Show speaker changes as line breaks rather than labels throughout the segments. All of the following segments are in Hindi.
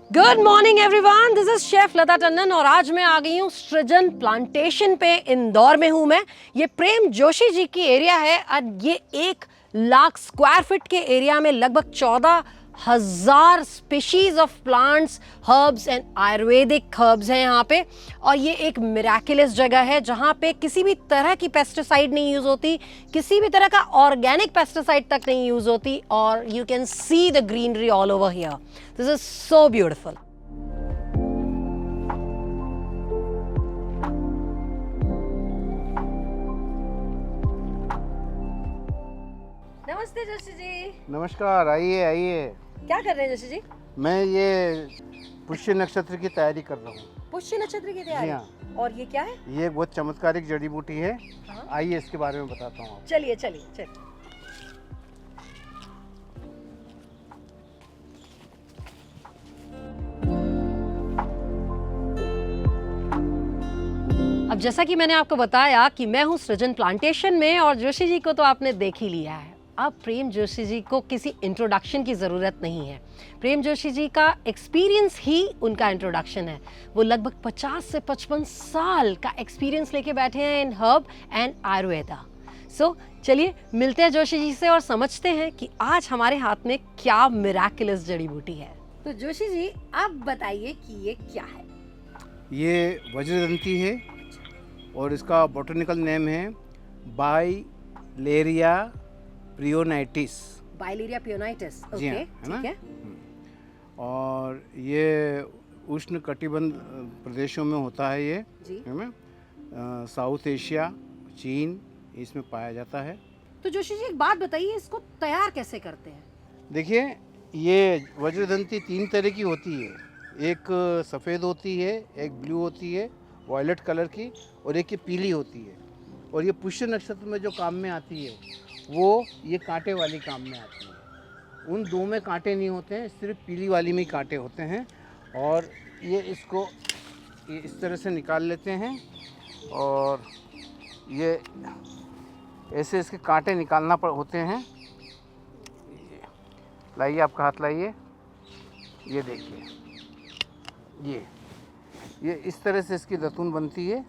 Good morning everyone, this is chef Lata Tandon और आज मैं आ गई हूँ सृजन प्लांटेशन पे। इंदौर में हूँ मैं। ये प्रेम जोशी जी की एरिया है और ये 1 लाख स्क्वायर फीट के एरिया में लगभग 14,000 species of plants, herbs and Ayurvedic herbs हैं यहाँ पे। और ये एक मिराकुलस जगह है जहाँ पे किसी भी तरह की पेस्टिसाइड नहीं यूज होती, किसी भी तरह का ऑर्गेनिक पेस्टिसाइड तक नहीं यूज होती, और you can see the greenery all over here. This is so beautiful. नमस्ते जोशी जी।
नमस्कार, आइए आइए।
क्या कर रहे हैं जोशी जी?
मैं ये पुष्य नक्षत्र की तैयारी कर रहा हूँ।
पुष्य नक्षत्र की
जी
तैयारी।
हाँ।
और ये क्या है?
ये एक बहुत चमत्कारिक जड़ी बूटी है।
हाँ।
आइए इसके बारे में बताता हूँ आपको।
चलिए चलिए चलिए। अब जैसा कि मैंने आपको बताया कि मैं हूँ सृजन प्लांटेशन में, और जोशी जी को तो आपने देख ही लिया है। अब प्रेम जोशी जी को किसी इंट्रोडक्शन की ज़रूरत नहीं है। प्रेम जोशी जी का एक्सपीरियंस ही उनका इंट्रोडक्शन है। वो लगभग 50 से 55 साल का एक्सपीरियंस लेके बैठे हैं इन हर्ब एंड आयुर्वेदा। सो चलिए मिलते हैं जोशी जी से और समझते हैं कि आज हमारे हाथ में क्या मिराकुलस जड़ी बूटी है। तो जोशी जी आप बताइए कि ये क्या है?
ये वज्रदंती है और इसका बॉटनिकल नेम है बाइलेरिया प्रियोनाइटिस।
बाइलेरिया पियोनाइटिस।
जी हाँ,
ओके,
है ना?
ठीक है।
और ये उष्ण कटिबंध प्रदेशों में होता है ये,
जी।
है ना? साउथ एशिया, चीन इसमें पाया जाता है।
तो जोशी जी एक बात बताइए, इसको तैयार कैसे करते हैं?
देखिए, ये वज्रदंती 3 तरह की होती है। एक सफ़ेद होती है, एक ब्लू होती है वॉयलेट कलर की, और एक ये पीली होती है। और ये पुष्य नक्षत्र में जो काम में आती है वो ये कांटे वाली काम में आती है। उन 2 में कांटे नहीं होते हैं, सिर्फ पीली वाली में ही कांटे होते हैं। और ये इसको ये इस तरह से निकाल लेते हैं और ये ऐसे इसके कांटे निकालना होते हैं। लाइए, आपका हाथ लाइए। ये देखिए, ये इस तरह से इसकी दतून बनती है।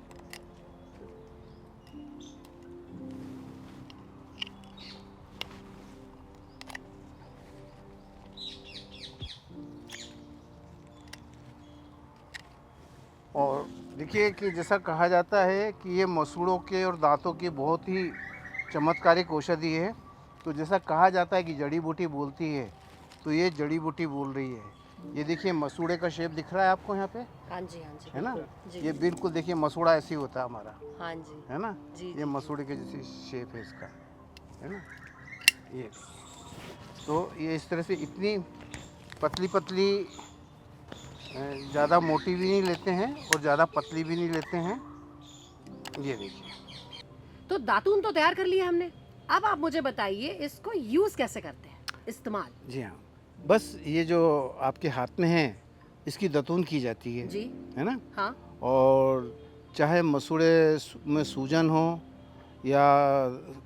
और देखिए कि जैसा कहा जाता है कि ये मसूड़ों के और दांतों की बहुत ही चमत्कारिक औषधि है। तो जैसा कहा जाता है कि जड़ी बूटी बोलती है, तो ये जड़ी बूटी बोल रही है। ये देखिए मसूड़े का शेप दिख रहा है आपको यहाँ पे,
हाँ जी, हाँ जी,
है ना?
बिल्कुल। जी,
ये बिल्कुल देखिए मसूड़ा ऐसे ही होता है हमारा,
हाँ जी,
है ना?
जी, जी।
ये मसूड़े के जैसी शेप है इसका, है ना? ये तो ये इस तरह से इतनी पतली पतली, ज़्यादा मोटी भी नहीं लेते हैं और ज़्यादा पतली भी नहीं लेते हैं। ये देखिए।
तो दातून तो तैयार कर लिया हमने। अब आप मुझे बताइए इसको यूज कैसे करते हैं, इस्तेमाल?
जी हाँ, बस ये जो आपके हाथ में है इसकी दतून की जाती है
जी।
है ना?
हाँ।
और चाहे मसूड़े में सूजन हो या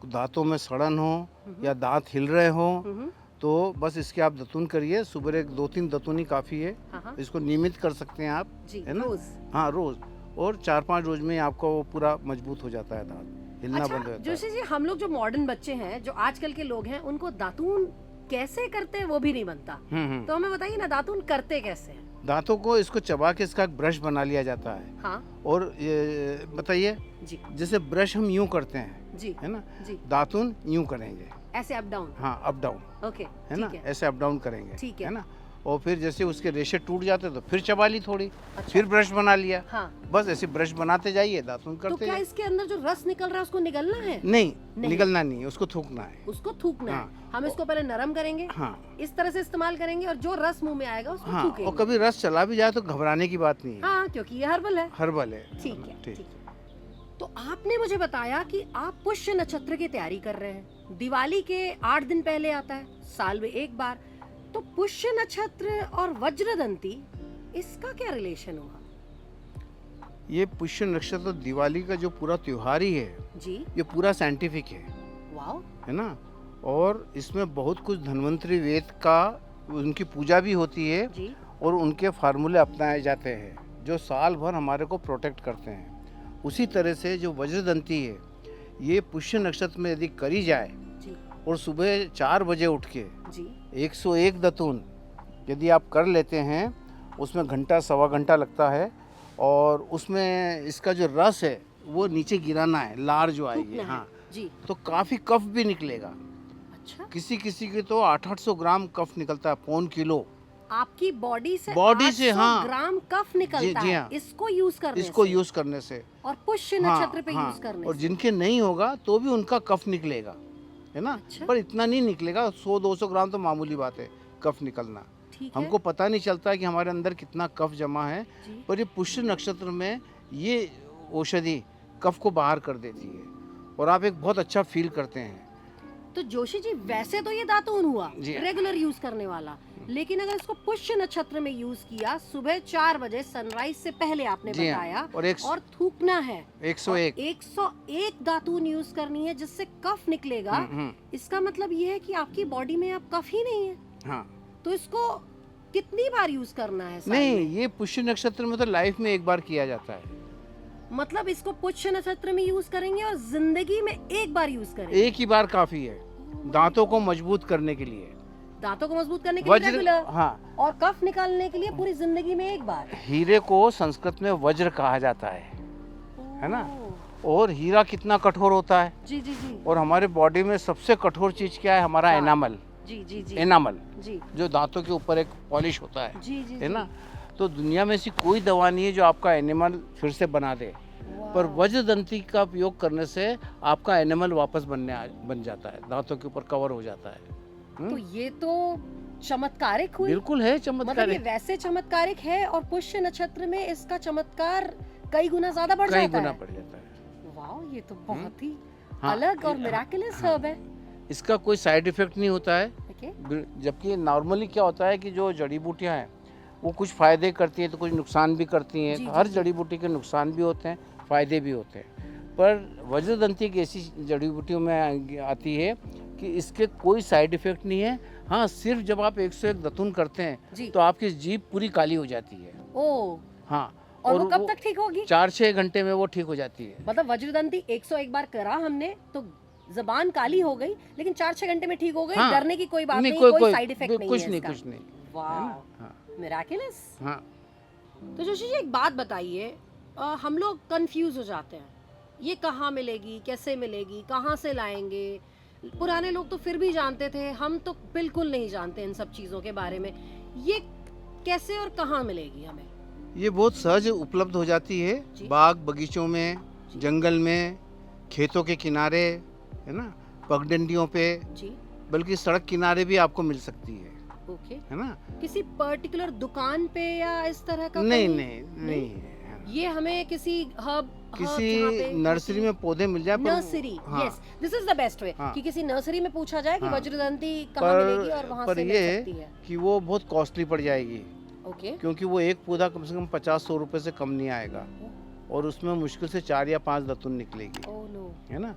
दांतों में सड़न हो या दांत हिल रहे हो, तो बस इसकी आप दतून करिए। सुबह 2-3 दतूनी काफ़ी है।
हाँ।
इसको नियमित कर सकते हैं आप,
जी,
है ना?
रोज।
हाँ, रोज़। और 4-5 रोज में आपका वो पूरा मजबूत हो जाता है, दांत हिलना
अच्छा
बंद हो जाता
जोशी जी, हम लोग जो मॉडर्न बच्चे हैं, जो आजकल के लोग हैं, उनको दातून कैसे करते हैं वो भी नहीं बनता।
है।
तो हमें बताइए ना, दातून करते कैसे हैं?
दांतों को इसको चबा के इसका एक ब्रश बना लिया जाता है।
हाँ
और ये बताइए,
जी,
जैसे ब्रश हम यूं करते हैं,
जी,
है ना?
जी।
दातून यूं करेंगे,
ऐसे अप डाउन।
हाँ, अप डाउन,
ओके,
है ना?
ठीक है।
ऐसे अप डाउन करेंगे,
ठीक है।
है ना? और फिर जैसे उसके रेशे टूट जाते तो फिर चबा ली थोड़ी,
अच्छा।
फिर ब्रश बना लिया।
हाँ।
बस ऐसे ब्रश बनाते जाइए, दातून
तो
करते
क्या
जाइए।
इसके अंदर जो रस निकल रहा है उसको निगलना है?
नहीं,
नहीं।
निगलना नहीं है, उसको थूकना है।
उसको थूकना है।
हाँ।
हम इसको पहले नरम करेंगे,
हाँ,
इस तरह से इस्तेमाल करेंगे, और जो रस मुंह में आएगा उसको
हाँ।
थूकेंगे।
और कभी रस चला भी जाए तो घबराने की बात नहीं है,
हाँ, क्योंकि ये हर्बल है।
हर्बल है।
ठीक है,
ठीक।
ठीक है। तो आपने मुझे बताया कि आप पुष्य नक्षत्र की तैयारी कर रहे हैं। दिवाली के 8 दिन पहले आता है, साल में एक बार। तो पुष्य नक्षत्र और वज्रदंती, इसका क्या रिलेशन हुआ?
ये पुष्य नक्षत्र दिवाली का जो पूरा त्योहार ही है,
जी।
ये पूरा साइंटिफिक है,
वाओ।
है ना? और इसमें बहुत कुछ धन्वंतरी वेद का उनकी पूजा भी होती है।
जी।
और उनके फार्मूले अपनाए जाते हैं जो साल भर हमारे को प्रोटेक्ट करते हैं। उसी तरह से जो वज्रदंती है ये पुष्य नक्षत्र में यदि करी जाए
जी
और सुबह 4 बजे उठ के
जी
101 दतून यदि आप कर लेते हैं, उसमें घंटा सवा घंटा लगता है और उसमें इसका जो रस है वो नीचे गिराना है, लार जो आएगी,
थूकना है।
हाँ,
जी
तो काफ़ी कफ भी निकलेगा।
अच्छा,
किसी किसी के तो 800-800 ग्राम कफ निकलता है, पौन किलो।
आपकी बॉडी से
बॉडी से,
800
हाँ।
ग्राम कफ निकलता
जी
है
हाँ।
इसको यूज करने
इसको
से
यूज़ करने से।
और पुष्य
हाँ,
नक्षत्र पे
हाँ,
यूज करने
और
से।
जिनके नहीं होगा तो भी उनका कफ निकलेगा, है ना।
अच्छा।
पर इतना नहीं निकलेगा, 100-200 ग्राम तो मामूली बात है कफ निकलना।
ठीक है।
हमको पता नहीं चलता है कि हमारे अंदर कितना कफ जमा है,
जी।
पर ये पुष्य नक्षत्र में ये औषधि कफ को बाहर कर देती है और आप एक बहुत अच्छा फील करते हैं।
तो जोशी जी वैसे तो ये दातून हुआ
जी।
रेगुलर यूज करने वाला, लेकिन अगर इसको पुष्य नक्षत्र में यूज किया सुबह 4 बजे सनराइज से पहले आपने
जी हाँ,
बताया
और
थूकना है
101
101 दातून यूज करनी है जिससे कफ निकलेगा। इसका मतलब ये है कि आपकी बॉडी में अब कफ ही नहीं है,
हाँ।
तो इसको कितनी बार यूज करना है साल
नहीं,
में?
ये पुष्य नक्षत्र में तो लाइफ में एक बार किया जाता है।
मतलब इसको पुष्य नक्षत्र में यूज करेंगे और जिंदगी में एक बार यूज करेंगे।
एक ही बार काफी है दांतों को मजबूत करने के लिए।
दांतों को मजबूत करने के लिए
वज्र,
रेगुलर,
हाँ।
और कफ निकालने के लिए पूरी जिंदगी में एक बार।
हीरे को संस्कृत में वज्र कहा जाता है ना। और हीरा कितना कठोर होता है,
जी जी जी
और हमारे बॉडी में सबसे कठोर चीज क्या है, हमारा
हाँ।
एनामल।
जी जी जी
एनामल
जी
जो दांतों के ऊपर एक पॉलिश होता है,
जी जी
है ना। तो दुनिया में ऐसी कोई दवा नहीं है जो आपका एनिमल फिर से बना दे, पर वज्रदंती का उपयोग करने से आपका एनिमल वापस बन जाता है, दांतों के ऊपर कवर हो जाता है।
तो ये तो चमत्कारिक हुई।
बिल्कुल है
मतलब ये
चमत्कार,
वैसे चमत्कारिक है और पुष्य नक्षत्र में इसका चमत्कार कई गुना ज्यादा बढ़
कई
जाता
गुना
है।
बढ़ जाता है।
वाह, ये तो बहुत ही
हाँ,
अलग और
हाँ,
मिराकुलस
हाँ।
हर्ब है।
इसका कोई साइड इफेक्ट नहीं होता है,
ओके,
जबकि नॉर्मली क्या होता है कि जो जड़ी बूटियां हैं वो कुछ फायदे करती हैं तो कुछ नुकसान भी करती हैं।
जी,
हर
जी, जी।
जड़ी बूटी के नुकसान भी होते हैं, फायदे भी होते हैं, पर वज्रदंती की ऐसी जड़ी बूटियों में आती है कि इसके कोई साइड इफेक्ट नहीं है। हाँ, सिर्फ जब आप 101 दतून करते
जी।
हैं तो आपकी जीभ पूरी काली हो जाती है।
ओ,
हाँ,
और वो कब तक ठीक होगी?
4-6 घंटे में वो ठीक हो जाती है।
मतलब वज्रदंती 101 बार करा हमने तो जबान काली हो गई, लेकिन 4-6 घंटे में ठीक हो गई।
हाँ।
डरने की कोई बात नहीं,
कोई
कोई साइड इफेक्ट नहीं
कुछ
है
नहीं,
इसका।
कुछ नहीं।
वाह,
हाँ,
मिराकुलस।
हाँ।
तो जोशी जी एक बात बताइए, हम लोग कंफ्यूज हो जाते हैं, ये कहाँ मिलेगी, कैसे मिलेगी, कहाँ से लाएंगे? पुराने लोग तो फिर भी जानते थे, हम तो बिल्कुल नहीं जानते इन सब चीज़ों के बारे में। ये कैसे और कहाँ मिलेगी हमें?
ये बहुत सहज उपलब्ध हो जाती है,
जी।
बाग बगीचों में, जंगल में, खेतों के किनारे, है ना, पगडंडियों पे,
जी,
बल्कि सड़क किनारे भी आपको मिल सकती है
ओके।
है ना।
किसी पर्टिकुलर दुकान पे या इस तरह का
नहीं
कहीं?
नहीं नहीं है।
ये हमें किसी हब
किसी नर्सरी में पौधे मिल जाए,
नर्सरी,
हाँ,
yes, this is the best way
हाँ।
कि किसी नर्सरी में पूछा जाए कि
हाँ।
वज्रदंती कहाँ मिलेगी और वहाँ
पर
से
ये
मिल सकती है।
कि वो बहुत कॉस्टली पड़ जाएगी,
ओके,
क्योंकि वो एक पौधा कम से कम 50-100 रुपए से कम नहीं आएगा और उसमें मुश्किल से 4 या 5 दतून निकलेगी,
ओह नो।
है ना।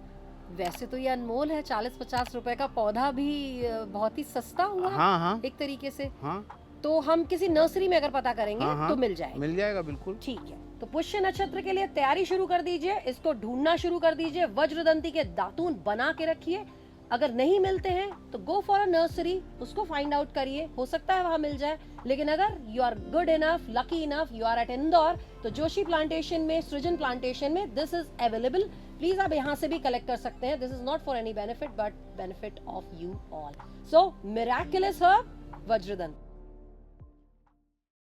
वैसे तो ये अनमोल है, 40-50 रुपए का पौधा भी बहुत ही सस्ता हुआ
हाँ हाँ
एक तरीके से।
हाँ
तो हम किसी नर्सरी में अगर पता करेंगे
हाँ, हाँ,
तो मिल जाएगा।
मिल जाएगा बिल्कुल।
ठीक है, तो पुष्य नक्षत्र के लिए तैयारी शुरू कर दीजिए, इसको ढूंढना शुरू कर दीजिए, वज्रदंती के दातून बना के रखिए। अगर नहीं मिलते हैं तो गो फॉर अ नर्सरी, उसको फाइंड आउट करिए, हो सकता है वहां मिल जाए। लेकिन अगर you are good enough, lucky enough, you are at Indore, तो जोशी प्लांटेशन में, सृजन प्लांटेशन में दिस इज अवेलेबल। प्लीज आप यहाँ से भी कलेक्ट कर सकते हैं। This is not for any benefit but benefit of you all. So miraculous herb Vajradanti.